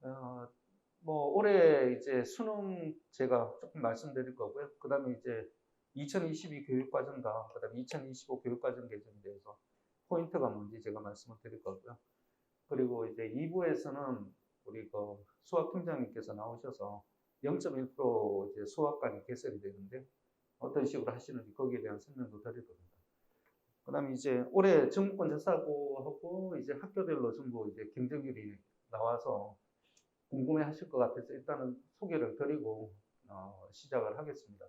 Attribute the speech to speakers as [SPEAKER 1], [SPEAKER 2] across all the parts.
[SPEAKER 1] 어, 뭐 올해 이제 수능 제가 조금 말씀드릴 거고요. 그다음에 이제 2022 교육과정과 그다음에 2025 교육과정 개정에 대해서 포인트가 뭔지 제가 말씀을 드릴 거고요. 그리고 이제 2부에서는 우리 그 수학팀장님께서 나오셔서 0.1% 이제 수학관이 개설이 되는데 어떤 식으로 하시는지 거기에 대한 설명도 드릴 겁니다. 그다음에 이제 올해 정부권 자사고하고 이제 학교별로 전부 이제 경쟁률이 나와서 궁금해 하실 것 같아서 일단은 소개를 드리고 시작을 하겠습니다.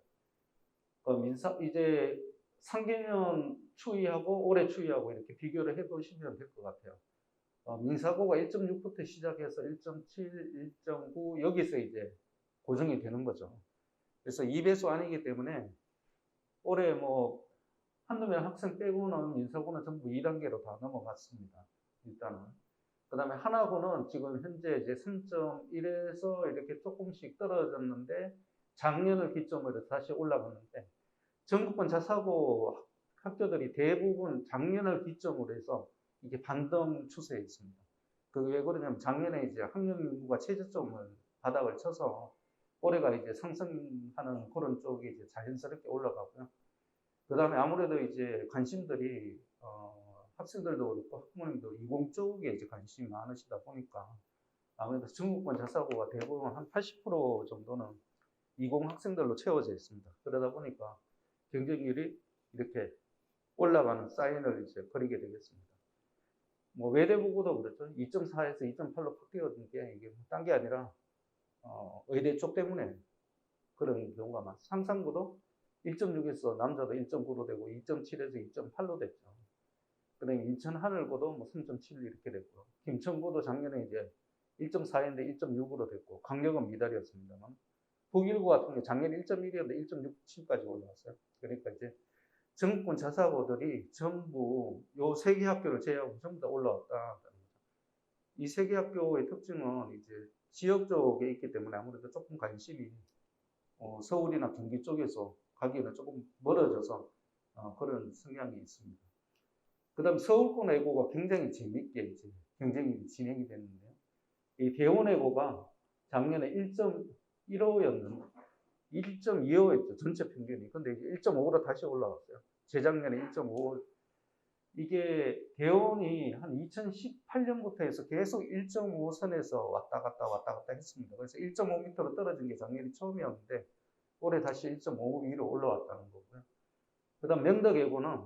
[SPEAKER 1] 이제 상계년 추이하고 올해 추이하고 이렇게 비교를 해보시면 될 것 같아요. 민사고가 1.6부터 시작해서 1.7, 1.9 여기서 이제 고정이 되는 거죠. 그래서 2배수 아니기 때문에 올해 뭐 한두 명 학생 빼고는 민사고는 전부 2단계로 다 넘어갔습니다. 일단은. 그 다음에 하나고는 지금 현재 이제 3.1에서 이렇게 조금씩 떨어졌는데 작년을 기점으로 다시 올라갔는데 전국권 자사고 학교들이 대부분 작년을 기점으로 해서 이게 반등 추세에 있습니다. 그게 왜 그러냐면 작년에 이제 학령 인구가 최저점을 바닥을 쳐서 올해가 이제 상승하는 그런 쪽이 이제 자연스럽게 올라가고요. 그 다음에 아무래도 이제 관심들이 학생들도 그렇고 학부모님도 이공 쪽에 이제 관심이 많으시다 보니까 아무래도 전국권 자사고가 대부분 한 80% 정도는 이공 학생들로 채워져 있습니다. 그러다 보니까 경쟁률이 이렇게 올라가는 사인을 이제 그리게 되겠습니다. 뭐 외대보고도 그렇죠. 2.4에서 2.8로 바뀌었는 게 이게 딴 게 아니라 의대 쪽 때문에 그런 경우가 많습니다. 상산고도 1.6에서 남자도 1.9로 되고 2.7에서 2.8로 됐죠. 그다음에 인천 하늘고도 뭐 3.7 이렇게 됐고 김천고도 작년에 이제 1.4인데 1.6으로 됐고 강력은 미달이었습니다만 북일고 같은 게 작년 1.1이었는데 1.67까지 올라왔어요. 그러니까 이제 전국권 자사고들이 전부 요 세 개 학교를 제외하고 전부 다 올라왔다. 이 세 개 학교의 특징은 이제 지역 쪽에 있기 때문에 아무래도 조금 관심이 서울이나 경기 쪽에서 가기에는 조금 멀어져서 그런 성향이 있습니다. 그 다음 서울권 외고가 굉장히 재밌게 이제 경쟁이 진행이 됐는데요. 이 대원외고가 작년에 1.15였는데 1.25였죠. 전체 평균이. 근데 이제 1.5로 다시 올라왔어요. 재작년에 1.5. 이게 대원이 한 2018년부터 해서 계속 1.5선에서 왔다 갔다 했습니다. 그래서 1.5m로 떨어진 게 작년이 처음이었는데 올해 다시 1.5 위로 올라왔다는 거고요. 그 다음 명덕외고는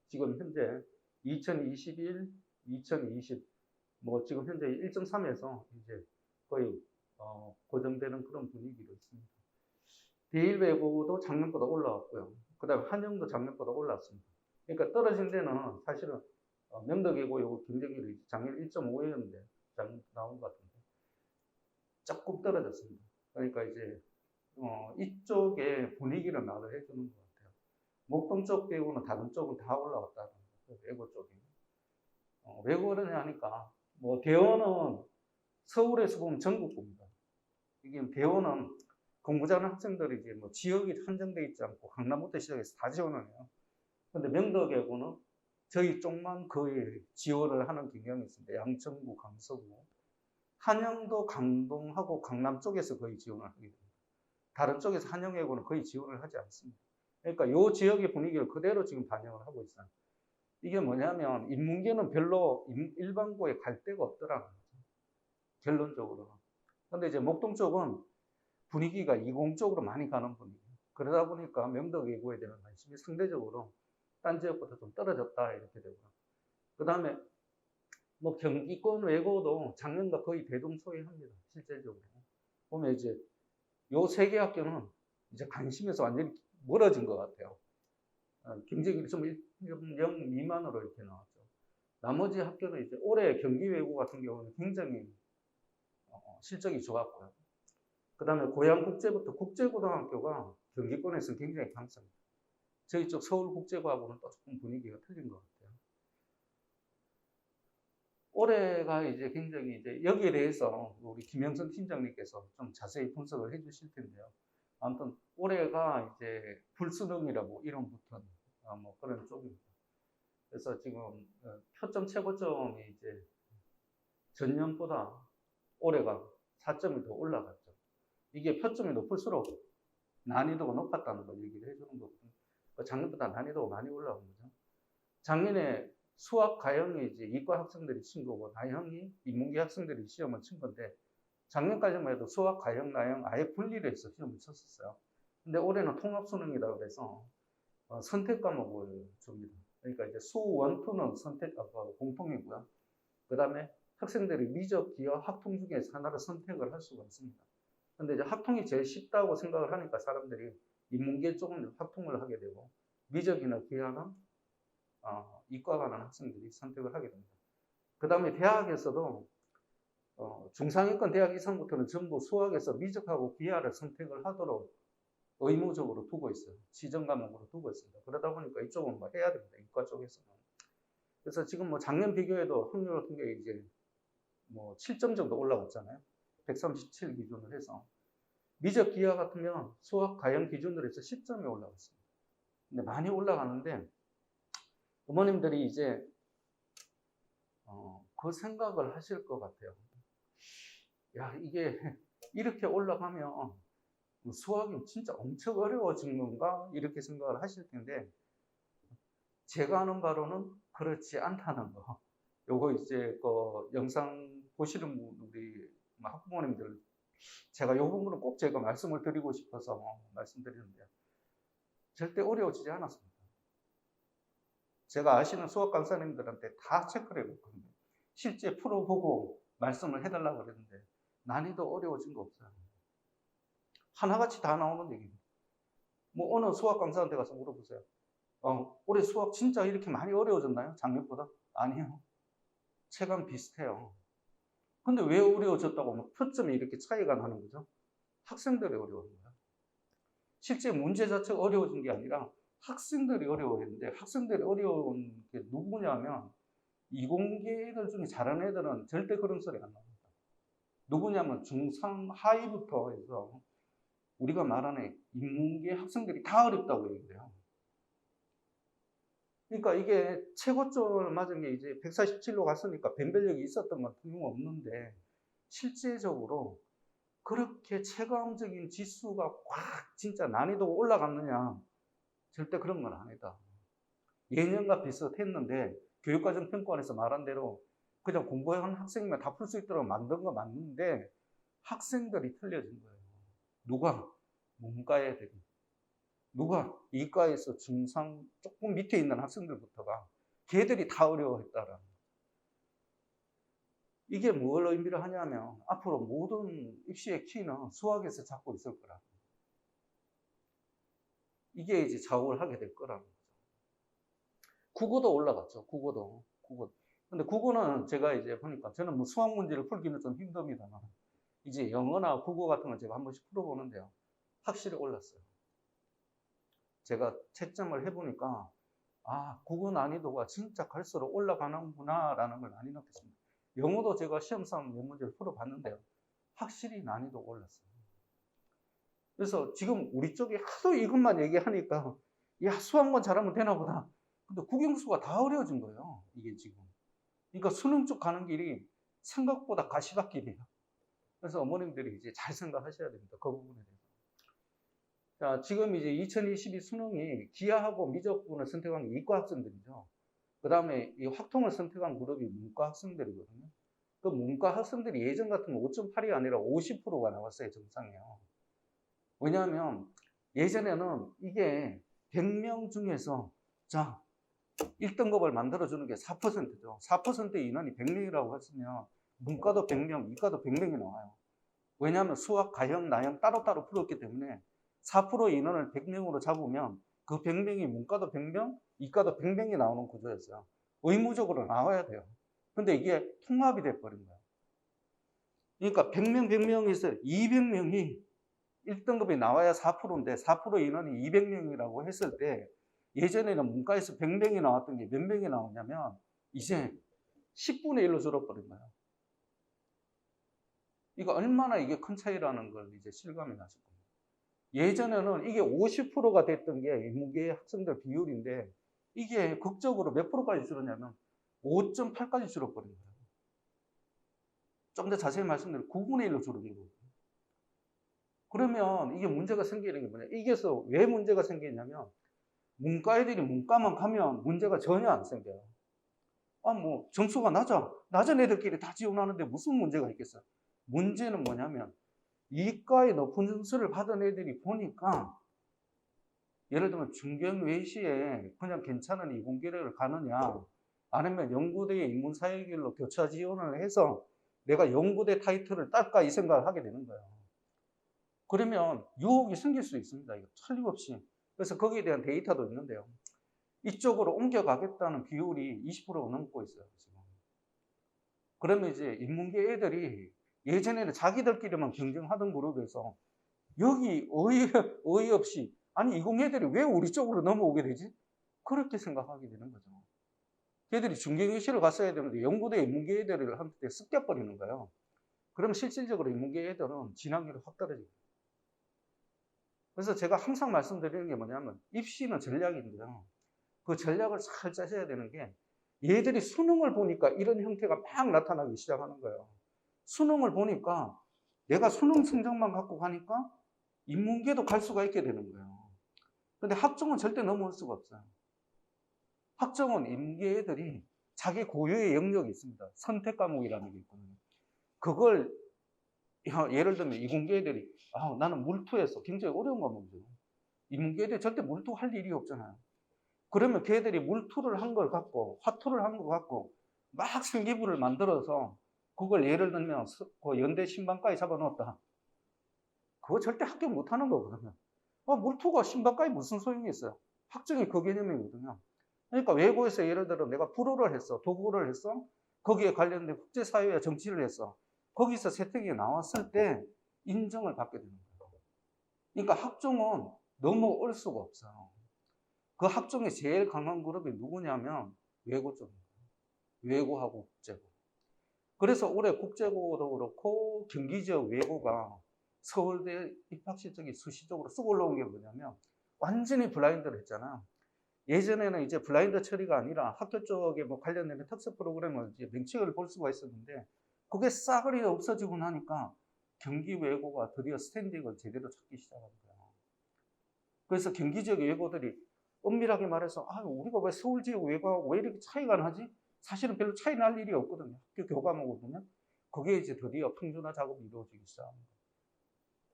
[SPEAKER 1] 지금 현재 2021, 2020, 뭐 지금 현재 1.3에서 이제 거의 고정되는 그런 분위기로 있습니다. 대일외고도 작년보다 올라왔고요. 그 다음에 한영도 작년보다 올랐습니다. 그러니까 떨어진 데는 사실은 명덕외고 요거 경쟁률이 작년 1.5였는데 나온 것 같은데 조금 떨어졌습니다. 그러니까 이제 이쪽에 분위기를 말을 해주는 것 같아요. 목동 쪽 빼고는 다른 쪽은 다 올라왔다는 거예요. 외고 쪽이. 왜 그러냐 하니까 뭐 대원은 서울에서 보면 전국구입니다. 이게 대원은 공부 잘하는 학생들이 이제 뭐 지역이 한정되어 있지 않고 강남부터 시작해서 다 지원을 해요. 근데 명덕외고는 저희 쪽만 거의 지원을 하는 경향이 있습니다. 양천구, 강서구. 한양도 강동하고 강남 쪽에서 거의 지원을 하게 됩니다. 다른 쪽에서 한영외고는 거의 지원을 하지 않습니다. 그러니까 이 지역의 분위기를 그대로 지금 반영을 하고 있어요. 이게 뭐냐면 인문계는 별로 일반고에 갈 데가 없더라는 거죠. 결론적으로는. 근데 이제 목동 쪽은 분위기가 이공 쪽으로 많이 가는 분위기. 그러다 보니까 명덕외고에 대한 관심이 상대적으로 딴 지역보다 좀 떨어졌다 이렇게 되고요. 그 다음에 뭐 경기권 외고도 작년과 거의 대동소이합니다. 실제적으로 보면 이제 요 세 개 학교는 이제 관심에서 완전히 멀어진 것 같아요. 경쟁률이 좀 0 미만으로 이렇게 나왔죠. 나머지 학교는 이제 올해 경기외고 같은 경우는 굉장히 실적이 좋았고요. 그 다음에 고양국제부터 국제고등학교가 경기권에서 굉장히 강성입니다. 저희 쪽 서울국제고하고는 또 조금 분위기가 틀린 것 같아요. 올해가 이제 굉장히 이제 여기에 대해서 우리 김영선 팀장님께서 좀 자세히 분석을 해 주실 텐데요. 아무튼 올해가 이제 불수능이라고 이름 붙은 뭐 그런 쪽입니다. 그래서 지금 표점 최고점이 이제 전년보다 올해가 4점이 더 올라갔죠. 이게 표점이 높을수록 난이도가 높았다는 걸 얘기를 해주는 거거든요. 작년보다 난이도가 많이 올라간 거죠. 작년에 수학 가형이 이제 이과 학생들이 친 거고, 나형이 인문계 학생들이 시험을 친 건데, 작년까지만 해도 수학, 가형, 나형 아예 분리를 해서 시험을 쳤었어요. 근데 올해는 통합수능이다 그래서 선택 과목을 줍니다. 그러니까 이제 수 1, 2는 선택 공통이고요. 그 다음에 학생들이 미적, 기하, 학통 중에서 하나를 선택을 할 수가 있습니다. 근데 이제 학통이 제일 쉽다고 생각을 하니까 사람들이 인문계 쪽은 학통을 하게 되고, 미적이나 기하는 이과 가는 학생들이 선택을 하게 됩니다. 그 다음에 대학에서도 중상위권 대학 이상부터는 전부 수학에서 미적하고 기하를 선택을 하도록 의무적으로 두고 있어요. 지정 과목으로 두고 있습니다. 그러다 보니까 이쪽은 뭐 해야 됩니다. 이과 쪽에서는. 그래서 지금 뭐 작년 비교해도 확률 같은 게 이제 뭐 7점 정도 올라갔잖아요. 137 기준으로 해서. 미적 기하 같으면 수학 가형 기준으로 해서 10점이 올라갔습니다. 근데 많이 올라가는데 부모님들이 이제 그 생각을 하실 것 같아요. 야, 이게 이렇게 올라가면 수학이 진짜 엄청 어려워진 건가? 이렇게 생각을 하실 텐데, 제가 아는 바로는 그렇지 않다는 거. 요거 이제 그 영상 보시는 우리 학부모님들, 제가 요 부분은 꼭 제가 말씀을 드리고 싶어서 말씀드리는데요. 절대 어려워지지 않았습니다. 제가 아시는 수학 강사님들한테 다 체크를 해봤거든요. 실제 풀어보고 말씀을 해달라고 그랬는데 난이도 어려워진 거 없어요. 하나같이 다 나오는 얘기입니다. 뭐 어느 수학 강사한테 가서 물어보세요. 올해 수학 진짜 이렇게 많이 어려워졌나요? 작년보다? 아니요. 체감 비슷해요. 근데 왜 어려워졌다고 뭐 표점이 이렇게 차이가 나는 거죠? 학생들이 어려운 거예요. 실제 문제 자체가 어려워진 게 아니라 학생들이 어려워했는데, 학생들이 어려운 게 누구냐면 이공계 애들 중에 잘하는 애들은 절대 그런 소리 안 나옵니다. 누구냐면 중상 하위부터 해서 우리가 말하는 인문계 학생들이 다 어렵다고 얘기를 해요. 그러니까 이게 최고점을 맞은 게 이제 147로 갔으니까 변별력이 있었던 건 틀림없는데, 실제적으로 그렇게 체감적인 지수가 확 진짜 난이도가 올라갔느냐? 절대 그런 건 아니다. 예년과 비슷했는데 교육과정 평가원에서 말한 대로 그냥 공부한 학생이면 다 풀 수 있도록 만든 건 맞는데 학생들이 틀려진 거예요. 누가? 문과 애들이. 누가? 이과에서 중상 조금 밑에 있는 학생들부터가 걔들이 다 어려워했다라는 거죠. 이게 뭘 의미를 하냐면 앞으로 모든 입시의 키는 수학에서 잡고 있을 거라. 이게 이제 좌우를 하게 될 거라는 거죠. 국어도 올라갔죠. 국어도. 근데 국어는 제가 이제 보니까 저는 뭐 수학 문제를 풀기는 좀 힘듭니다만 이제 영어나 국어 같은 건 제가 한 번씩 풀어보는데요. 확실히 올랐어요. 제가 채점을 해보니까 국어 난이도가 진짜 갈수록 올라가는구나 라는 걸 많이 느꼈습니다. 영어도 제가 시험상 몇 문제를 풀어봤는데요. 확실히 난이도가 올랐어요. 그래서 지금 우리 쪽이 하도 이것만 얘기하니까 야, 수학만 잘하면 되나 보다. 근데 국영수가 다 어려워진 거예요. 이게 지금. 그러니까 수능 쪽 가는 길이 생각보다 가시밭길이에요. 그래서 어머님들이 이제 잘 생각하셔야 됩니다. 그 부분에 대해서. 자, 지금 이제 2022 수능이 기하하고 미적분을 선택한 게 이과 학생들이죠. 그 다음에 이 확통을 선택한 그룹이 문과 학생들이거든요. 그 문과 학생들이 예전 같으면 5.8이 아니라 50%가 나왔어요, 정상이요. 왜냐하면 예전에는 이게 100명 중에서 자 1등급을 만들어주는 게 4%죠. 4%의 인원이 100명이라고 했으면 문과도 100명, 이과도 100명이 나와요. 왜냐하면 수학, 가형, 나형 따로따로 풀었기 때문에 4%의 인원을 100명으로 잡으면 그 100명이 문과도 100명, 이과도 100명이 나오는 구조였어요. 의무적으로 나와야 돼요. 근데 이게 통합이 돼버린 거예요. 그러니까 100명, 100명에서 200명이 1등급이 나와야 4%인데 4% 인원이 200명이라고 했을 때 예전에는 문과에서 100명이 나왔던 게 몇 명이 나오냐면 이제 10분의 1로 줄어버린 거예요. 이거 얼마나 이게 큰 차이라는 걸 이제 실감이 나실 겁니다. 예전에는 이게 50%가 됐던 게 인문계 학생들 비율인데 이게 극적으로 몇 프로까지 줄었냐면 5.8까지 줄어버린 거예요. 좀 더 자세히 말씀드리면 9분의 1로 줄어든 거거든요. 그러면 이게 문제가 생기는 게 뭐냐? 이게서 왜 문제가 생기냐면 문과 애들이 문과만 가면 문제가 전혀 안 생겨요. 뭐 점수가 낮은 애들끼리 다 지원하는데 무슨 문제가 있겠어요? 문제는 뭐냐면 이과에 높은 점수를 받은 애들이 보니까 예를 들면 중견외시에 그냥 괜찮은 이공계를 가느냐 아니면 연구대의 인문사회길로 교차 지원을 해서 내가 연구대 타이틀을 딸까 이 생각을 하게 되는 거예요. 그러면 유혹이 생길 수 있습니다. 이거 틀림없이. 그래서 거기에 대한 데이터도 있는데요. 이쪽으로 옮겨가겠다는 비율이 20%가 넘고 있어요. 지금. 그러면 이제 인문계 애들이 예전에는 자기들끼리만 경쟁하던 그룹에서 여기 어이없이 아니 이공 애들이 왜 우리 쪽으로 넘어오게 되지? 그렇게 생각하게 되는 거죠. 걔들이 중견교실을 갔어야 되는데 연구대 인문계 애들을 한테 습격버리는 거예요. 그럼 실질적으로 인문계 애들은 진학률이 확 떨어집니다. 그래서 제가 항상 말씀드리는 게 뭐냐면 입시는 전략인데요. 그 전략을 잘 짜셔야 되는 게 얘들이 수능을 보니까 이런 형태가 막 나타나기 시작하는 거예요. 수능을 보니까 내가 수능 성적만 갖고 가니까 인문계도 갈 수가 있게 되는 거예요. 근데 학종은 절대 넘어올 수가 없어요. 학종은 인문계 애들이 자기 고유의 영역이 있습니다. 선택 과목이라는 게 있거든요. 그걸 예를 들면 이공계 애들이 나는 물투에서 굉장히 어려운 과목이죠. 인문계 애들이 절대 물투할 일이 없잖아요. 그러면 걔들이 물투를 한 걸 갖고 화투를 한 걸 갖고 막 생기부를 만들어서 그걸 예를 들면 그 연대 신방과에 잡아놓았다. 그거 절대 합격 못하는 거거든요. 물투가 신방과에 무슨 소용이 있어요? 학종이 그 개념이거든요. 그러니까 외고에서 예를 들어 내가 불어를 했어, 도국어를 했어, 거기에 관련된 국제사회와 정치를 했어. 거기서 세특이 나왔을 때 인정을 받게 되는 거예요. 그러니까 학종은 넘어올 수가 없어요. 그 학종이 제일 강한 그룹이 누구냐면 외고 쪽입니다. 외고하고 국제고. 그래서 올해 국제고도 그렇고 경기 지역 외고가 서울대 입학 실적이 수시적으로 쑥 올라온 게 뭐냐면 완전히 블라인드를 했잖아요. 예전에는 이제 블라인드 처리가 아니라 학교 쪽에 뭐 관련된 특수 프로그램을 이제 명칭을 볼 수가 있었는데 그게 싸그리 없어지고 나니까 경기 외고가 드디어 스탠딩을 제대로 찾기 시작한 거예요. 그래서 경기 지역 외고들이 엄밀하게 말해서 우리가 왜 서울 지역 외고하고 왜 이렇게 차이가 나지? 사실은 별로 차이 날 일이 없거든요. 학교 교과목을 보면 그게 이제 드디어 평준화 작업이 이루어지기 시작합니다.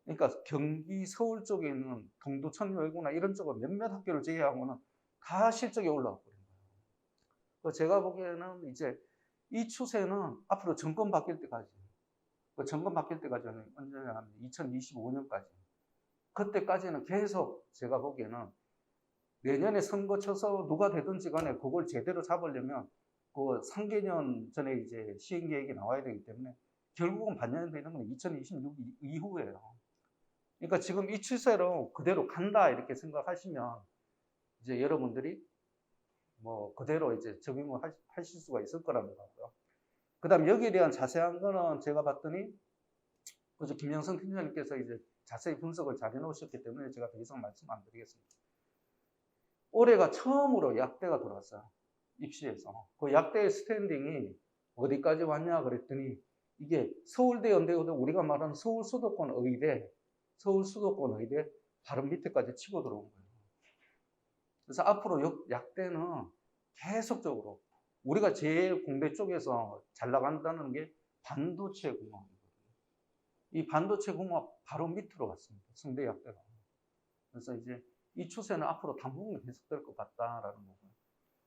[SPEAKER 1] 그러니까 경기 서울 쪽에 있는 동두천 외고나 이런 쪽은 몇몇 학교를 제외하고는 다 실적이 올라와 버린 거예요. 제가 보기에는 이제 이 추세는 앞으로 정권 바뀔 때까지, 정권 바뀔 때까지는 언제냐면 2025년까지. 그때까지는 계속 제가 보기에는 내년에 선거 쳐서 누가 되든지 간에 그걸 제대로 잡으려면 그 3개년 전에 이제 시행 계획이 나와야 되기 때문에 결국은 반영되는 건 2026 이후예요. 그러니까 지금 이 추세로 그대로 간다 이렇게 생각하시면 이제 여러분들이 뭐 그대로 이제 적용을 하실 수가 있을 거라는 거고요. 그 다음 여기에 대한 자세한 거는 제가 봤더니 어제 김영선 팀장님께서 이제 자세히 분석을 잘 해놓으셨기 때문에 제가 더 이상 말씀 안 드리겠습니다. 올해가 처음으로 약대가 들어왔어요. 입시에서. 그 약대의 스탠딩이 어디까지 왔냐 그랬더니 이게 서울대, 연대고도 우리가 말하는 서울 수도권 의대 바로 밑에까지 치고 들어온 거예요. 그래서 앞으로 약대는 계속적으로 우리가 제일 공대 쪽에서 잘 나간다는 게 반도체 공학이거든요. 이 반도체 공학 바로 밑으로 왔습니다. 성대 약대가. 그래서 이제 이 추세는 앞으로 단번에 계속될 것 같다라는 거고요.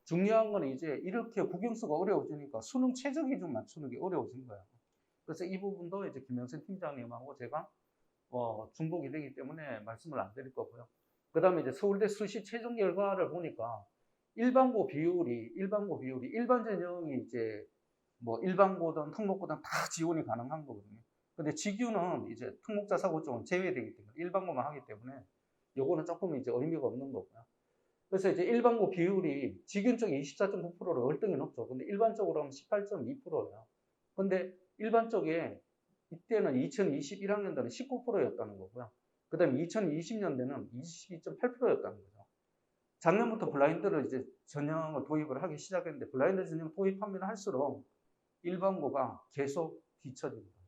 [SPEAKER 1] 중요한 건 이제 이렇게 국영수가 어려워지니까 수능 최저 기준 맞추는 게 어려워진 거예요. 그래서 이 부분도 이제 김영선 팀장님하고 제가 중복이 되기 때문에 말씀을 안 드릴 거고요. 그 다음에 이제 서울대 수시 최종 결과를 보니까 일반고 비율이 일반 전형이 이제 뭐 일반고든 특목고든 다 지원이 가능한 거거든요. 근데 직유는 이제 특목자 사고 쪽은 제외되기 때문에 일반고만 하기 때문에 요거는 조금 이제 의미가 없는 거고요. 그래서 이제 일반고 비율이 직윤 쪽이 24.9%로 월등히 높죠. 근데 일반적으로 하면 18.2%예요. 근데 일반 쪽에 이때는 2021학년도는 19%였다는 거고요. 그 다음에 2020년대는 22.8%였다는 거죠. 작년부터 블라인드를 이제 전형을 도입을 하기 시작했는데 블라인드 전형 도입하면 할수록 일반고가 계속 뒤처집니다.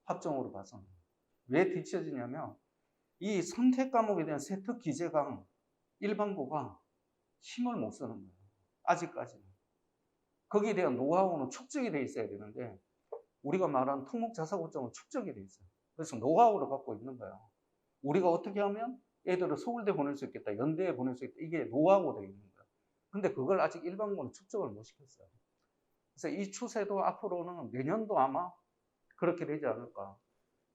[SPEAKER 1] 합정으로 봐서는. 왜 뒤처지냐면 이 선택 과목에 대한 세특 기재강 일반고가 힘을 못 쓰는 거예요. 아직까지는. 거기에 대한 노하우는 축적이 돼 있어야 되는데 우리가 말하는 특목자사고점은 축적이 돼 있어요. 그래서 노하우를 갖고 있는 거예요. 우리가 어떻게 하면 애들을 서울대 보낼 수 있겠다, 연대에 보낼 수 있겠다, 이게 노하우가 되어 있는 거예요. 근데 그걸 아직 일반고는 축적을 못 시켰어요. 그래서 이 추세도 앞으로는 내년도 아마 그렇게 되지 않을까.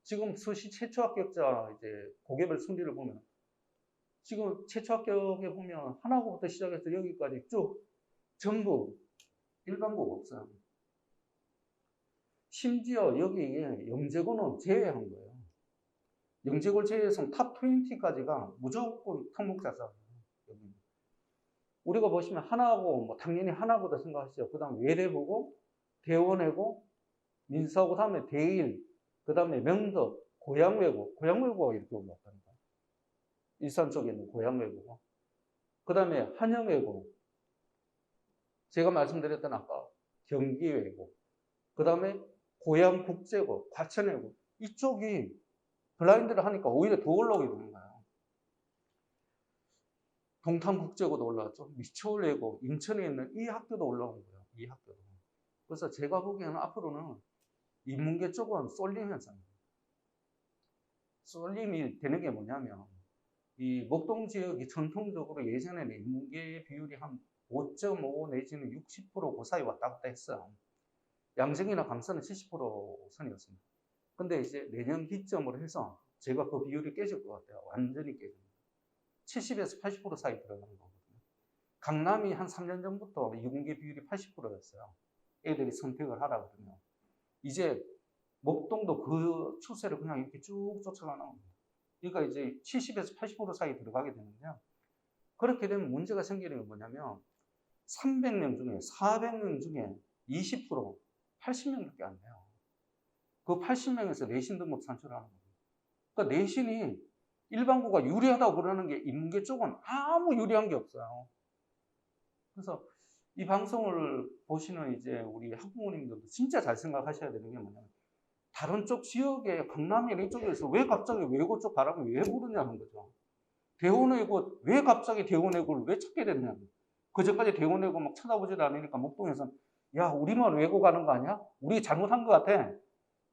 [SPEAKER 1] 지금 수시 최초 합격자 이제 고개별 순위를 보면 지금 최초 합격에 보면 하나고부터 시작해서 여기까지 쭉 전부 일반고가 없어요. 심지어 여기에 영재고는 제외한 거예요. 영재고를 제외해서 탑 20까지가 무조건 특목자사예요. 우리가 보시면 하나고 뭐 당연히 하나고다 생각하시죠. 그 다음 외대보고 대원외고 민사고 다음에 대일 그 다음에 명덕 고양외고가 이렇게 올라왔답니다. 일산 쪽에 있는 고양외고가 그 다음에 한영외고 제가 말씀드렸던 아까 경기외고 그 다음에 고양국제고 과천외고 이쪽이 블라인드를 하니까 오히려 더 올라오게 되는 거예요. 동탄국제고도 올라왔죠. 미추홀외고 인천에 있는 이 학교도 올라온 거예요. 이 학교도. 그래서 제가 보기에는 앞으로는 인문계 쪽은 쏠림 현상입니다. 쏠림이 되는 게 뭐냐면 이 목동 지역이 전통적으로 예전에는 인문계 비율이 한 5.5 내지는 60% 그 사이 왔다 갔다 했어요. 양정이나 강서는 70% 선이었습니다. 근데 이제 내년 기점으로 해서 제가 그 비율이 깨질 것 같아요. 완전히 깨집니다. 70에서 80% 사이 들어가는 거거든요. 강남이 한 3년 전부터 이공계 비율이 80%였어요. 애들이 선택을 하라 그러면. 이제 목동도 그 추세를 그냥 이렇게 쭉 쫓아가는 겁니다. 그러니까 이제 70에서 80% 사이 들어가게 되는데요. 그렇게 되면 문제가 생기는 게 뭐냐면 300명 중에 400명 중에 20% 80명밖에 안 돼요. 그 80명에서 내신 등급 산출하는 거예요. 그러니까 내신이 일반고가 유리하다고 그러는 게 인문계 쪽은 아무 유리한 게 없어요. 그래서 이 방송을 보시는 이제 우리 학부모님들도 진짜 잘 생각하셔야 되는 게 뭐냐면 다른 쪽 지역에 강남이나 이쪽에서 왜 갑자기 외고 쪽 바람을 왜 부르냐는 거죠. 대원외고 왜 갑자기 대원외고를 왜 찾게 됐냐는 그전까지 대원외고 막 찾아보지도 않으니까 목동에서는 야 우리만 외고 가는 거 아니야? 우리 잘못한 것 같아.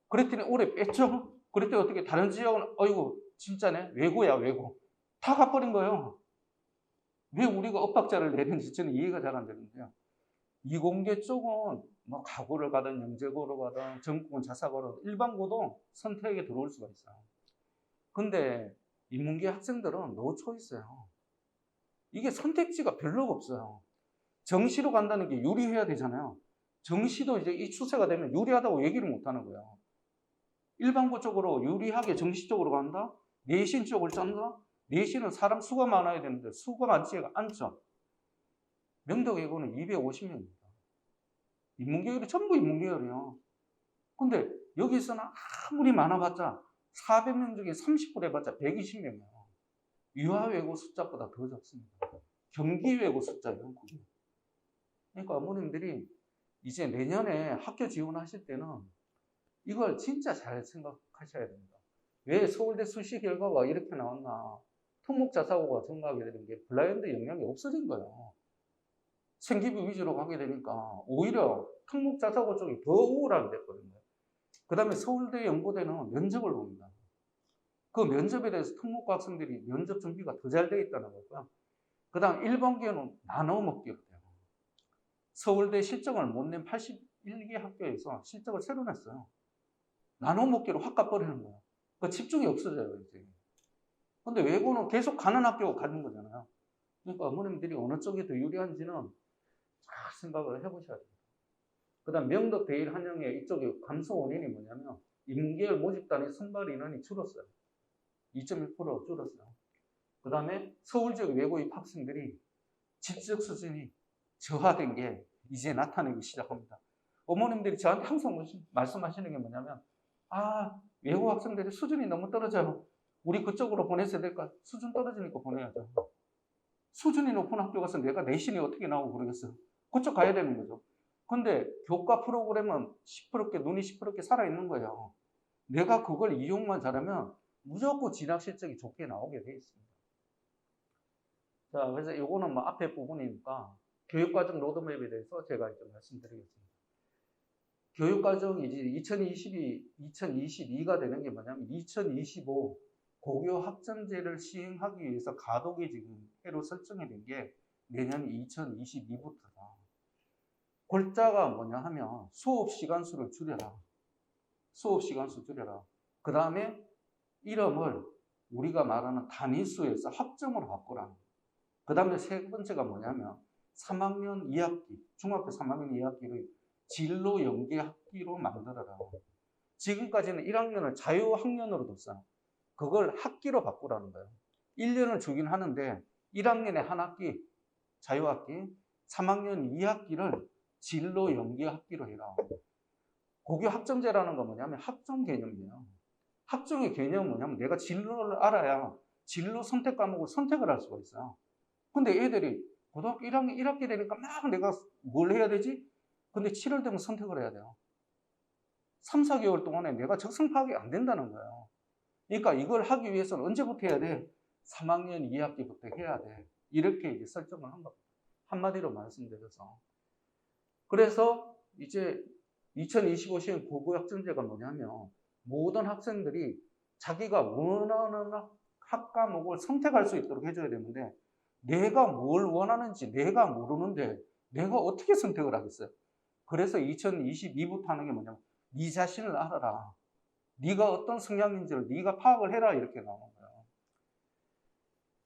[SPEAKER 1] 그랬더니 올해 뺐죠. 그랬더니 어떻게 다른 지역은 어이구 진짜네 외고야 외고 다 가버린 거예요. 왜 우리가 엇박자를 내는지 저는 이해가 잘 안 되는데요. 이공계 쪽은 뭐 가고를 가든 영재고로 가든 전국은 자사고로 일반고도 선택에 들어올 수가 있어요. 근데 인문계 학생들은 노 초이스예요. 이게 선택지가 별로 없어요. 정시로 간다는 게 유리해야 되잖아요. 정시도 이제 이 추세가 되면 유리하다고 얘기를 못 하는 거예요. 일반고 쪽으로 유리하게 정시 쪽으로 간다? 내신 쪽을 짠다? 내신은 사람 수가 많아야 되는데 수가 많지가 않죠. 명덕외고는 250명입니다. 인문계열이 전부 인문계열이에요. 근데 여기서는 아무리 많아봤자 400명 중에 30% 해봤자 120명이에요. 유아외고 숫자보다 더 적습니다. 경기외고 숫자예요. 그게. 그러니까 어머님들이 이제 내년에 학교 지원하실 때는 이걸 진짜 잘 생각하셔야 됩니다. 왜 서울대 수시 결과가 이렇게 나왔나? 특목자사고가 증가하게 되는 게 블라인드 영향이 없어진 거예요. 생기부 위주로 가게 되니까 오히려 특목자사고 쪽이 더 우월하게 됐거든요. 그 다음에 서울대 연고대는 면접을 봅니다. 그 면접에 대해서 특목고 학생들이 면접 준비가 더 잘 되어 있다는 거고요. 그 다음 1번계는 나눠 먹기로 돼요. 서울대 실적을 못 낸 81개 학교에서 실적을 새로 냈어요. 나눠 먹기로 확 가버리는 거예요. 그 집중이 없어져요, 이제. 근데 외고는 계속 가는 학교가 가는 거잖아요. 그러니까 어머님들이 어느 쪽이 더 유리한지는 잘 생각을 해보셔야 됩니다. 그 다음 명덕, 대일, 한영의 이쪽에 감소 원인이 뭐냐면 인문계열 모집단의 선발 인원이 줄었어요. 2.1% 줄었어요. 그 다음에 서울 지역 외고 입학생들이 질적 수준이 저하된 게 이제 나타나기 시작합니다. 어머님들이 저한테 항상 말씀하시는 게 뭐냐면 외고 학생들이 수준이 너무 떨어져요. 우리 그쪽으로 보냈어야 될까? 수준 떨어지니까 보내야죠. 수준이 높은 학교 가서 내가 내신이 어떻게 나오고 그러겠어요. 그쪽 가야 되는 거죠. 근데 교과 프로그램은 시퍼렇게 눈이 시퍼렇게 살아있는 거예요. 내가 그걸 이용만 잘하면 무조건 진학 실적이 좋게 나오게 돼 있습니다. 자, 그래서 이거는 뭐 앞에 부분이니까 교육과정 로드맵에 대해서 제가 이제 말씀드리겠습니다. 교육과정이 이제 2022가 되는 게 뭐냐면 2025 고교 학점제를 시행하기 위해서 가독이 지금 해로 설정이 된 게 내년 2022부터다. 골자가 뭐냐 하면 수업 시간수를 줄여라. 수업 시간수 줄여라. 그 다음에 이름을 우리가 말하는 단위수에서 학점으로 바꾸라. 그 다음에 세 번째가 뭐냐면 3학년 2학기, 중학교 3학년 2학기를 진로 연계 학기로 만들어라. 지금까지는 1학년을 자유학년으로 뒀어요. 그걸 학기로 바꾸라는 거예요. 1년을 주긴 하는데 1학년에 한 학기, 자유학기, 3학년 2학기를 진로 연계 학기로 해라. 고교 학점제라는 건 뭐냐면 학종 개념이에요. 학종의 개념은 뭐냐면 내가 진로를 알아야 진로 선택 과목을 선택을 할 수가 있어요. 근데 애들이 고등학교 1학년 1학기 되니까 막 내가 뭘 해야 되지? 근데 7월 되면 선택을 해야 돼요. 3, 4개월 동안에 내가 적성 파악이 안 된다는 거예요. 그러니까 이걸 하기 위해서는 언제부터 해야 돼? 3학년 2학기부터 해야 돼. 이렇게 이제 설정을 한 겁니다. 한마디로 말씀드려서. 그래서 이제 2025 시행 고교학점제가 뭐냐면 모든 학생들이 자기가 원하는 학과목을 선택할 수 있도록 해줘야 되는데 내가 뭘 원하는지 내가 모르는데 내가 어떻게 선택을 하겠어요? 그래서 2022부터 하는 게 뭐냐면 네 자신을 알아라. 네가 어떤 성향인지를 네가 파악을 해라 이렇게 나오는 거예요.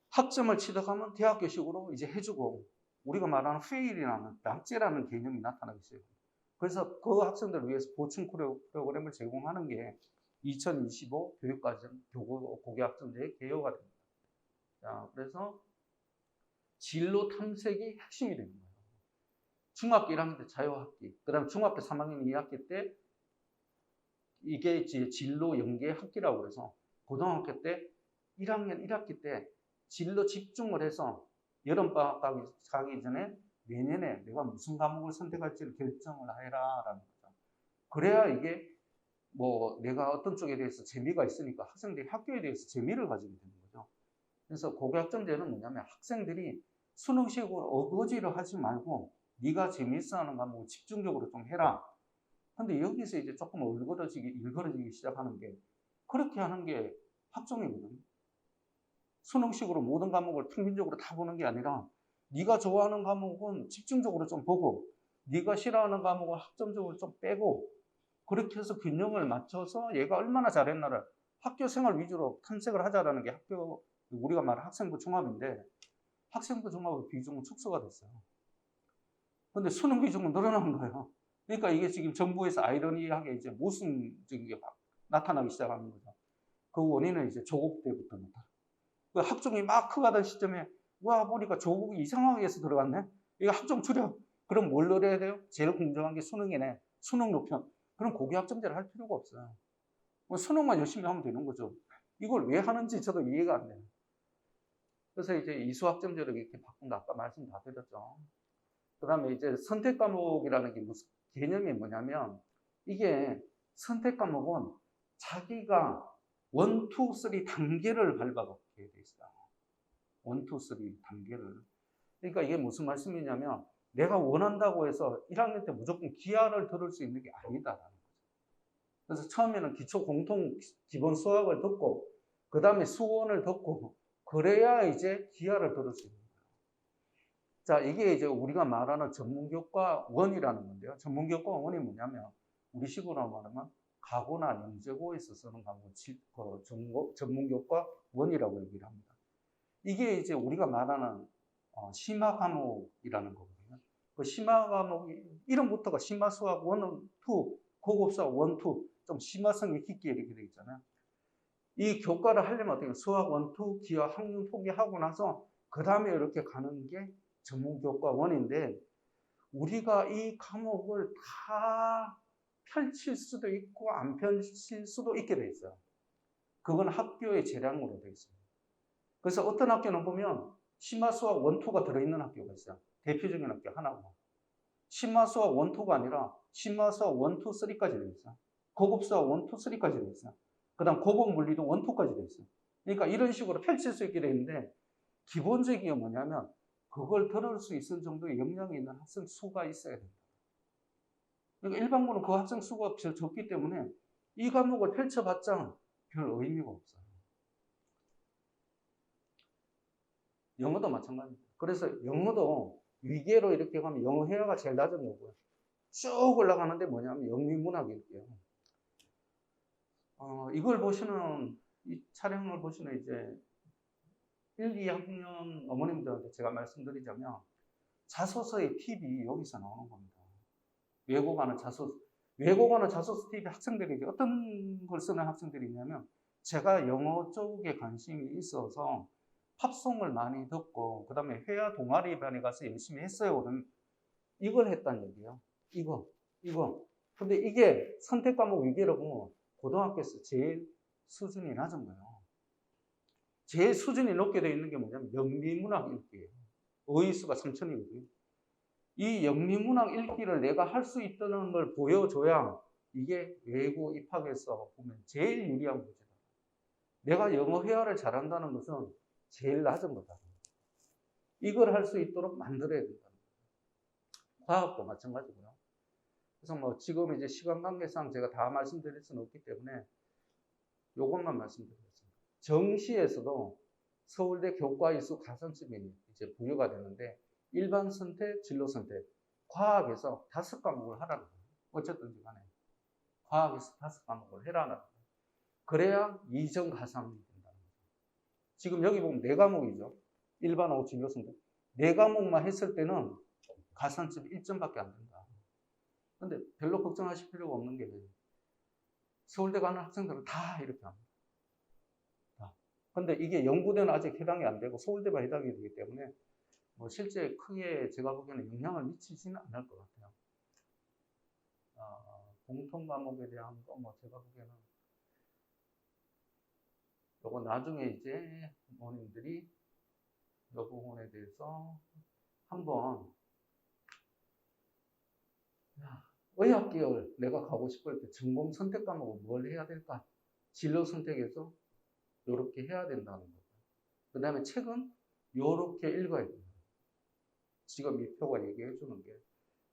[SPEAKER 1] 학점을 취득하면 대학교식으로 이제 해주고 우리가 말하는 페일이라는 낙제라는 개념이 나타나기 시작해요. 그래서 그 학생들을 위해서 보충 프로그램을 제공하는 게 2025 교육과정 고교학점제의 개요가 됩니다. 자, 그래서 진로 탐색이 핵심이 되는 거예요. 중학교 1학년 때 자유학기, 그 다음에 중학교 3학년 2학기 때 이게 이제 진로 연계 학기라고 해서 고등학교 때 1학년 1학기 때 진로 집중을 해서 여름방학 가기 전에 내년에 내가 무슨 과목을 선택할지를 결정을 해라라는 거죠. 그래야 이게 뭐 내가 어떤 쪽에 대해서 재미가 있으니까 학생들이 학교에 대해서 재미를 가지게 되는 거죠. 그래서 고교학점제는 뭐냐면 학생들이 수능식으로 어거지로 하지 말고 네가 재미있어하는 과목을 집중적으로 좀 해라. 근데 여기서 이제 조금 일그러지기 시작하는 게 그렇게 하는 게 학종이거든요. 수능식으로 모든 과목을 평균적으로 다 보는 게 아니라 네가 좋아하는 과목은 집중적으로 좀 보고 네가 싫어하는 과목은 학점적으로 좀 빼고 그렇게 해서 균형을 맞춰서 얘가 얼마나 잘했나를 학교 생활 위주로 탐색을 하자라는 게 우리가 말하는 학생부 종합인데 학생부 종합의 비중은 축소가 됐어요. 근데 수능 비중은 늘어난 거예요. 그러니까 이게 지금 정부에서 아이러니하게 이제 모순적인 게 막 나타나기 시작하는 거죠. 그 원인은 이제 조국 때부터 나타나. 그 학종이 막 커가던 시점에 와 보니까 조국이 이상하게 해서 들어갔네. 이거 학종 줄여. 그럼 뭘 노려야 돼요? 제일 공정한 게 수능이네. 수능 높여. 그럼 고교학점제를 할 필요가 없어요. 수능만 열심히 하면 되는 거죠. 이걸 왜 하는지 저도 이해가 안 돼요. 그래서 이제 이수학점제를 이렇게 바꾼다. 아까 말씀 다 드렸죠. 그 다음에 이제 선택 과목이라는 게 무슨 개념이 뭐냐면 이게 선택 과목은 자기가 1, 2, 3 단계를 밟아가게 돼 있어요. 1, 2, 3 단계를. 그러니까 이게 무슨 말씀이냐면 내가 원한다고 해서 1학년 때 무조건 기하를 들을 수 있는 게 아니다라는 거죠. 그래서 처음에는 기초 공통 기본 수학을 듣고 그 다음에 수원을 듣고 그래야 이제 기하를 들을 수 있는 거예요. 자, 이게 이제 우리가 말하는 전문교과 1이라는 건데요. 전문교과 1이 뭐냐면 우리식으로 말하면 가고나 영재고에서 쓰는 과목을 전문교과 1이라고 얘기를 합니다. 이게 이제 우리가 말하는 심화 과목이라는 거거든요. 그 심화 과목 이름부터가 심화 수학 1, 2, 고급 수학 1, 2, 좀 심화성이 깊게 이렇게 되어 있잖아요. 이 교과를 하려면 어떻게 수학 1, 2, 기하, 학년 포기하고 나서 그 다음에 이렇게 가는 게 전문교과 1인데 우리가 이 과목을 다 펼칠 수도 있고 안 펼칠 수도 있게 돼 있어요. 그건 학교의 재량으로 되어 있습니다. 그래서 어떤 학교는 보면 심화 수학 1, 2가 들어있는 학교가 있어요. 대표적인 학교 하나고. 신마수와 1, 2가 아니라 신마수와 1, 2, 3까지 되어 있어요. 고급수와 1, 2, 3까지 되어 있어요. 그 다음 고급 물리도 1, 2까지 되어 있어요. 그러니까 이런 식으로 펼칠 수 있게 되는데 기본적인 게 뭐냐면 그걸 들을 수 있을 정도의 역량이 있는 학생 수가 있어야 된다. 그러니까 일반고는 그 학생 수가 적기 때문에 이 과목을 펼쳐봤자 별 의미가 없어요. 영어도 마찬가지입니다. 그래서 영어도 위계로 이렇게 가면 영어 회화가 제일 낮은 거고요. 쭉 올라가는데 뭐냐면 영미문학일게요. 이걸 보시는, 이 촬영을 보시는 이제 1, 2학년 어머님들한테 제가 말씀드리자면 자소서의 팁이 여기서 나오는 겁니다. 외국어는 자소서 팁이 학생들에게 어떤 걸 쓰는 학생들이 있냐면 제가 영어 쪽에 관심이 있어서 팝송을 많이 듣고 그 다음에 회화 동아리반에 가서 열심히 했어요. 그럼 이걸 했다는 얘기예요. 이거. 근데 이게 선택 과목 위계로 보면 고등학교에서 제일 수준이 낮은 거예요. 제일 수준이 높게 되어 있는 게 뭐냐면 영미문학 읽기예요. 어휘수가 3000이거든요. 이 영미문학 읽기를 내가 할 수 있다는 걸 보여줘야 이게 외고 입학에서 보면 제일 유리한 거죠. 내가 영어 회화를 잘한다는 것은 제일 낮은 거다. 이걸 할 수 있도록 만들어야 된다. 과학도 마찬가지고요. 그래서 뭐 지금 이제 시간 관계상 제가 다 말씀드릴 수는 없기 때문에 요것만 말씀드리겠습니다. 정시에서도 서울대 교과이수 가산점이 이제 부여가 되는데 일반 선택, 진로 선택, 과학에서 5과목을 하라는 거예요. 어쨌든지 간에 과학에서 5과목을 해라는 거예요. 그래야 이전 가산이 된다는 거죠. 지금 여기 보면 4과목이죠. 일반하고 진로 선택. 4과목만 했을 때는 가산점이 1점밖에 안 된다. 근데 별로 걱정하실 필요가 없는 게 서울대 가는 학생들은 다 이렇게 합니다. 근데 이게 연구대는 아직 해당이 안 되고 서울대만 해당이 되기 때문에 뭐 실제 크게 제가 보기에는 영향을 미치지는 않을 것 같아요. 공통 과목에 대한 거 뭐 제가 보기에는 요거 나중에 이제 부모님들이 이 부분에 대해서 한번 의학계열 내가 가고 싶을 때 전공 선택 과목은 뭘 해야 될까? 진로 선택에서 이렇게 해야 된다는 거죠. 그 다음에 책은 이렇게 읽어야 됩니다. 지금 이 표가 얘기해 주는 게.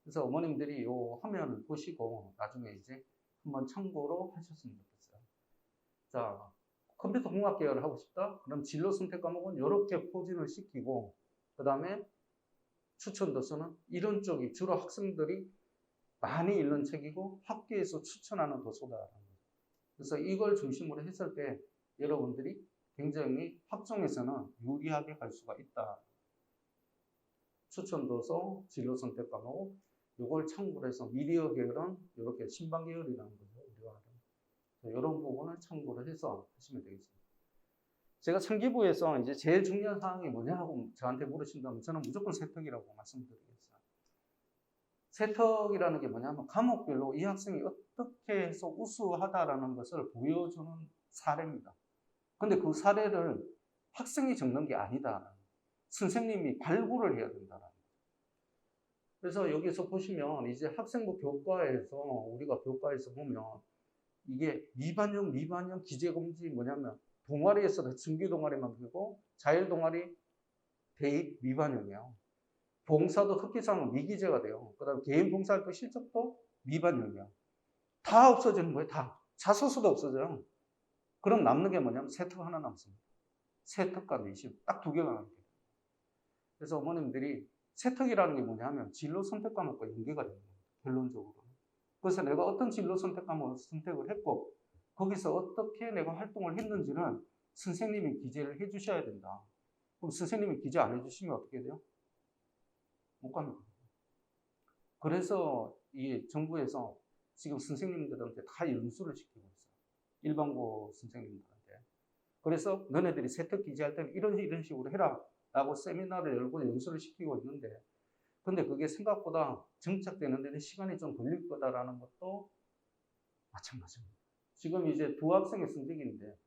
[SPEAKER 1] 그래서 어머님들이 이 화면을 보시고 나중에 이제 한번 참고로 하셨으면 좋겠어요. 자, 컴퓨터 공학 계열을 하고 싶다? 그럼 진로 선택 과목은 이렇게 포진을 시키고 그 다음에 추천 도서는 이런 쪽이 주로 학생들이 많이 읽는 책이고 학교에서 추천하는 도서다. 그래서 이걸 중심으로 했을 때 여러분들이 굉장히 학종에서는 유리하게 갈 수가 있다. 추천 도서, 진로 선택 과목, 이걸 참고로 해서 미디어 계열은 이렇게 신방 계열이라는 거죠. 이런 부분을 참고를 해서 하시면 되겠습니다. 제가 창기부에서 이제 제일 중요한 사항이 뭐냐고 저한테 물으신다면 저는 무조건 세특이라고 말씀드리겠어요. 세특이라는 게 뭐냐면 과목별로 이 학생이 어떻게 해서 우수하다라는 것을 보여주는 사례입니다. 근데 그 사례를 학생이 적는 게 아니다. 선생님이 발굴을 해야 된다. 그래서 여기서 보시면 이제 학생부 교과에서 우리가 교과에서 보면 이게 미반영 기재공지 뭐냐면 동아리에서도 정규 동아리만 되고 자율 동아리 대입 미반영이에요. 봉사도 특기사항은 미기재가 돼요. 그 다음에 개인 봉사활동 실적도 미반영이야. 다 없어지는 거예요. 다. 자소서도 없어져요. 그럼 남는 게 뭐냐면 세특 하나 남습니다. 세특과 내신 딱 2개가 남게 돼요. 그래서 어머님들이 세특이라는 게 뭐냐면 진로 선택 과목과 연계가 되는 거예요. 결론적으로. 그래서 내가 어떤 진로 선택 과목을 선택을 했고 거기서 어떻게 내가 활동을 했는지는 선생님이 기재를 해 주셔야 된다. 그럼 선생님이 기재 안 해주시면 어떻게 돼요? 못 갑니다. 그래서 이 정부에서 지금 선생님들한테 다 연수를 시키고 있어요. 일반고 선생님들한테. 그래서 너네들이 세특 기재할 때는 이런 식으로 해라 라고 세미나를 열고 연수를 시키고 있는데 근데 그게 생각보다 정착되는 데는 시간이 좀 걸릴 거다라는 것도 마찬가지입니다. 지금 이제 2학생의 성적인데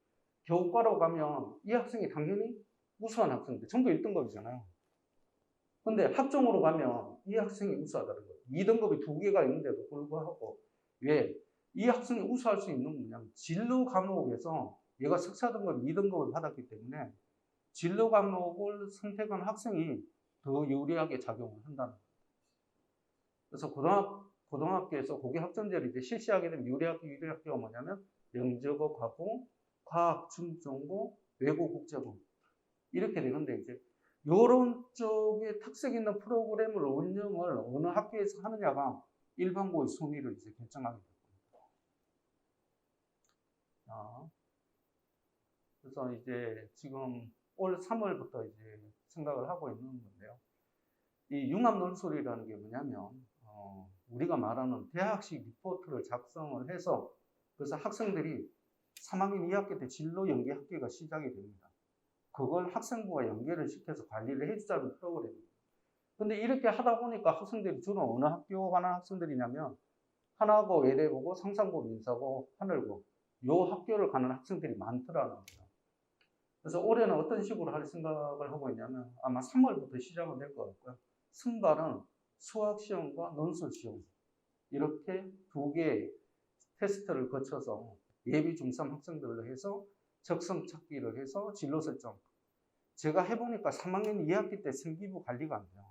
[SPEAKER 1] 교과로 가면 이 학생이 당연히 우수한 학생인데 전부 1등급이잖아요. 근데 학종으로 가면 이 학생이 우수하다는 거예요. 2등급이 2개가 있는데도 불구하고 왜 이 학생이 우수할 수 있는 뭐냐면 진로 과목에서 얘가 석사 등급 2등급을 받았기 때문에 진로 과목을 선택한 학생이 더 유리하게 작용을 한다는 거예요. 그래서 고등학교에서 고교 학점제를 이제 실시하게 되면 유리학교가 뭐냐면 영재고, 과고, 과학, 중점고, 외고, 국제고 이렇게 되는데 이제 이런 쪽에 특색 있는 프로그램을 운영을 어느 학교에서 하느냐가 일반고의 순위를 이제 결정하게 됩니다. 그래서 이제 지금 올 3월부터 이제 생각을 하고 있는 건데요. 이 융합논술이라는 게 뭐냐면 우리가 말하는 대학식 리포트를 작성을 해서 그래서 학생들이 3학년 2학기 때 진로 연계 학기가 시작이 됩니다. 그걸 학생부가 연계를 시켜서 관리를 해주자는 프로그램입니다. 근데 이렇게 하다 보니까 학생들이 주로 어느 학교 가는 학생들이냐면 하나고, 외대고고, 상산고, 민사고, 하늘고 요 학교를 가는 학생들이 많더라는 거죠. 그래서 올해는 어떤 식으로 할 생각을 하고 있냐면 아마 3월부터 시작은 될 것 같고요. 선발은 수학시험과 논술시험 이렇게 2개의 테스트를 거쳐서 예비 중3 학생들로 해서 적성 찾기를 해서 진로 설정. 제가 해보니까 3학년 2학기 때 생기부 관리가 안 돼요.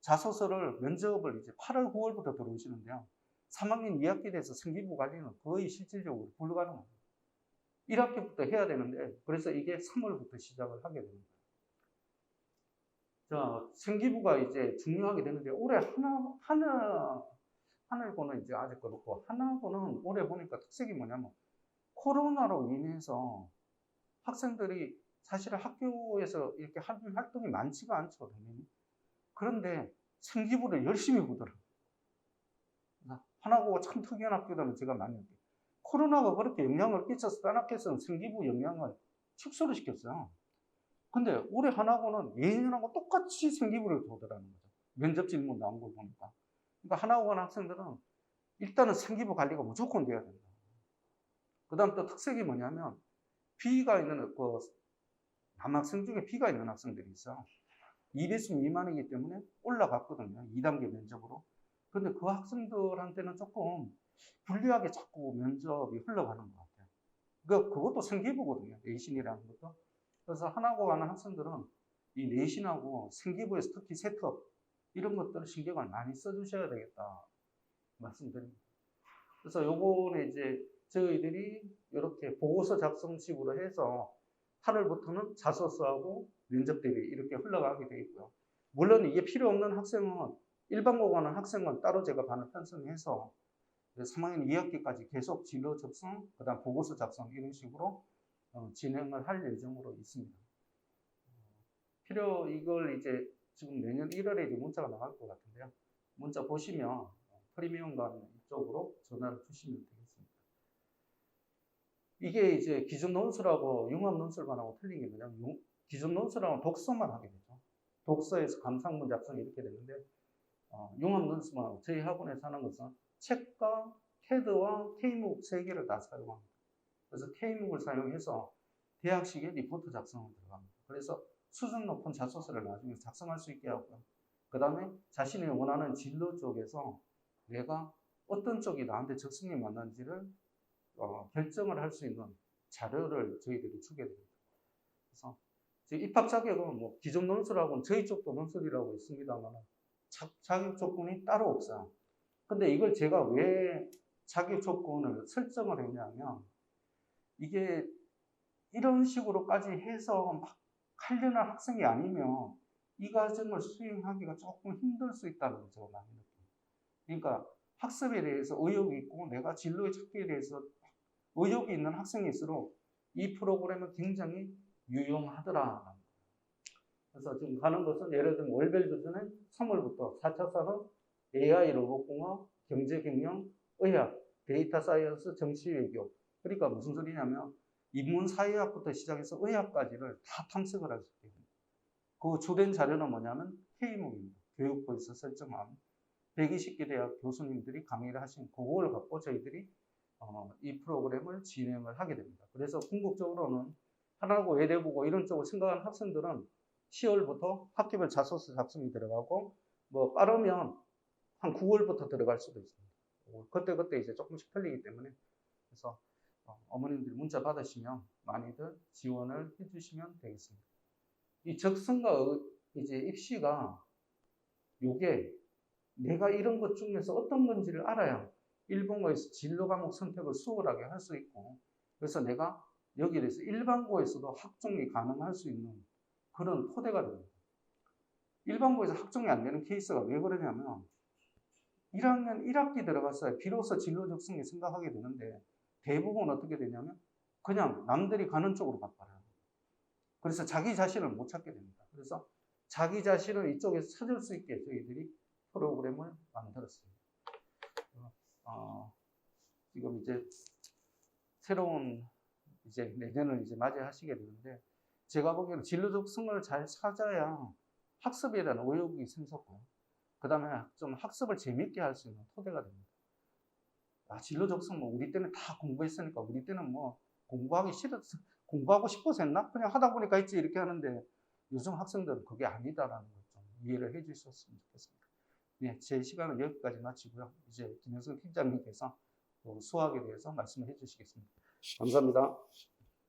[SPEAKER 1] 자소서를 면접을 이제 8월, 9월부터 들어오시는데요. 3학년 2학기 돼서 생기부 관리는 거의 실질적으로 불가능합니다. 1학기부터 해야 되는데 그래서 이게 3월부터 시작을 하게 됩니다. 자, 생기부가 이제 중요하게 되는데 올해 하늘고는 이제 아직 그렇고 하나고는 올해 보니까 특색이 뭐냐면 코로나로 인해서 학생들이 사실 학교에서 이렇게 하는 활동이 많지가 않죠, 당연히. 그런데 생기부를 열심히 보더라고요. 하나고가 참 특이한 학교들은 제가 많이 느껴요. 코로나가 그렇게 영향을 끼쳐서 딴 학교에서는 생기부 영향을 축소를 시켰어요. 근데 올해 하나고는 예년하고 똑같이 생기부를 보더라는 거죠. 면접 질문 나온 걸 보니까. 그러니까 하나고 가는 학생들은 일단은 생기부 관리가 무조건 돼야 된다. 그 다음 또 특색이 뭐냐면 B가 있는 남학생 중에 B가 있는 학생들이 있어. 2배수 미만이기 때문에 올라갔거든요. 2단계 면접으로. 근데 그 학생들한테는 조금 불리하게 자꾸 면접이 흘러가는 것 같아요. 그것도 생기부거든요. 내신이라는 것도. 그래서 하나고 가는 학생들은 이 내신하고 생기부에서 특히 세트업 이런 것들을 신경을 많이 써주셔야 되겠다 말씀드립니다. 그래서 요거는 이제 저희들이 이렇게 보고서 작성식으로 해서 8월부터는 자소서하고 면접 대비 이렇게 흘러가게 되어 있고요. 물론 이게 필요 없는 학생은 일반고 가는 학생은 따로 제가 반을 편성해서 3학년 2학기까지 계속 진로 접성, 그 다음 보고서 작성 이런 식으로 진행을 할 예정으로 있습니다. 이걸 이제 지금 내년 1월에 이제 문자가 나갈 것 같은데요. 문자 보시면 프리미엄관 이쪽으로 전화를 주시면 되겠습니다. 이게 이제 기존 논술하고 융합 논술반하고 틀린 게 뭐냐면 기존 논술하고는 독서만 하게 되죠. 독서에서 감상문 작성 이렇게 되는데 융합 논술만 저희 학원에서 하는 것은 책과 캐드와 K묵 3개를 다 사용합니다. 그래서 K묵을 사용해서 대학식의 리포트 작성을 들어갑니다. 그래서 수준 높은 자소서를 나중에 작성할 수 있게 하고요. 그 다음에 자신이 원하는 진로 쪽에서 내가 어떤 쪽이 나한테 적성이 맞는지를 결정을 할 수 있는 자료를 저희들이 주게 됩니다. 그래서 입학 자격은 뭐 기존 논술하고는 저희 쪽도 논술이라고 있습니다만 자격 조건이 따로 없어요. 근데 이걸 제가 왜 자격 조건을 설정을 했냐면 이게 이런 식으로까지 해서 막 하려는 학생이 아니면 이 과정을 수행하기가 조금 힘들 수 있다는 걸 제가 많이 느낍니다. 그러니까 학습에 대해서 의욕이 있고 내가 진로의 찾기에 대해서 의욕이 있는 학생일수록 이 프로그램은 굉장히 유용하더라. 그래서 지금 가는 것은 예를 들면 월별 교수는 3월부터 4차 산업, AI 로봇공학, 경제경영, 의학, 데이터 사이언스, 정치외교. 그러니까 무슨 소리냐면 인문사회학부터 시작해서 의학까지를 다 탐색을 할 수 있게 됩니다. 그 주된 자료는 뭐냐면 K묵입니다. 교육부에서 설정한 120개 대학 교수님들이 강의를 하신 그걸 갖고 저희들이 이 프로그램을 진행을 하게 됩니다. 그래서 궁극적으로는 하나고 외대보고 이런 쪽을 생각하는 학생들은 10월부터 학기별 자소서 작성이 들어가고 뭐 빠르면 한 9월부터 들어갈 수도 있습니다. 그때 이제 조금씩 틀리기 때문에 그래서 어머님들이 문자 받으시면 많이들 지원을 해주시면 되겠습니다. 이 적성과 이제 입시가 요게 내가 이런 것 중에서 어떤 건지를 알아야 일본어에서 진로 과목 선택을 수월하게 할 수 있고 그래서 내가 여기에 대해서 일반고에서도 학종이 가능할 수 있는 그런 토대가 됩니다. 일반고에서 학종이 안 되는 케이스가 왜 그러냐면 1학년 1학기 들어갔어야 비로소 진로 적성에 생각하게 되는데 대부분 어떻게 되냐면 그냥 남들이 가는 쪽으로 가버려요. 그래서 자기 자신을 못 찾게 됩니다. 그래서 자기 자신을 이쪽에서 찾을 수 있게 저희들이 프로그램을 만들었습니다. 지금 이제 새로운 이제 내년을 이제 맞이하시게 되는데 제가 보기에는 진로 적성을 잘 찾아야 학습에 대한 의욕이 생겼고요. 그 다음에 좀 학습을 재밌게 할 수 있는 토대가 됩니다. 진로 적성 뭐 우리 때는 다 공부했으니까 우리 때는 뭐 공부하기 싫어서 공부하고 싶어서 했나? 그냥 하다 보니까 했지 이렇게 하는데 요즘 학생들은 그게 아니다라는 걸 좀 이해를 해 주셨으면 좋겠습니다. 네, 제 시간은 여기까지 마치고요. 이제 김영선 팀장님께서 수학에 대해서 말씀을 해 주시겠습니다. 감사합니다.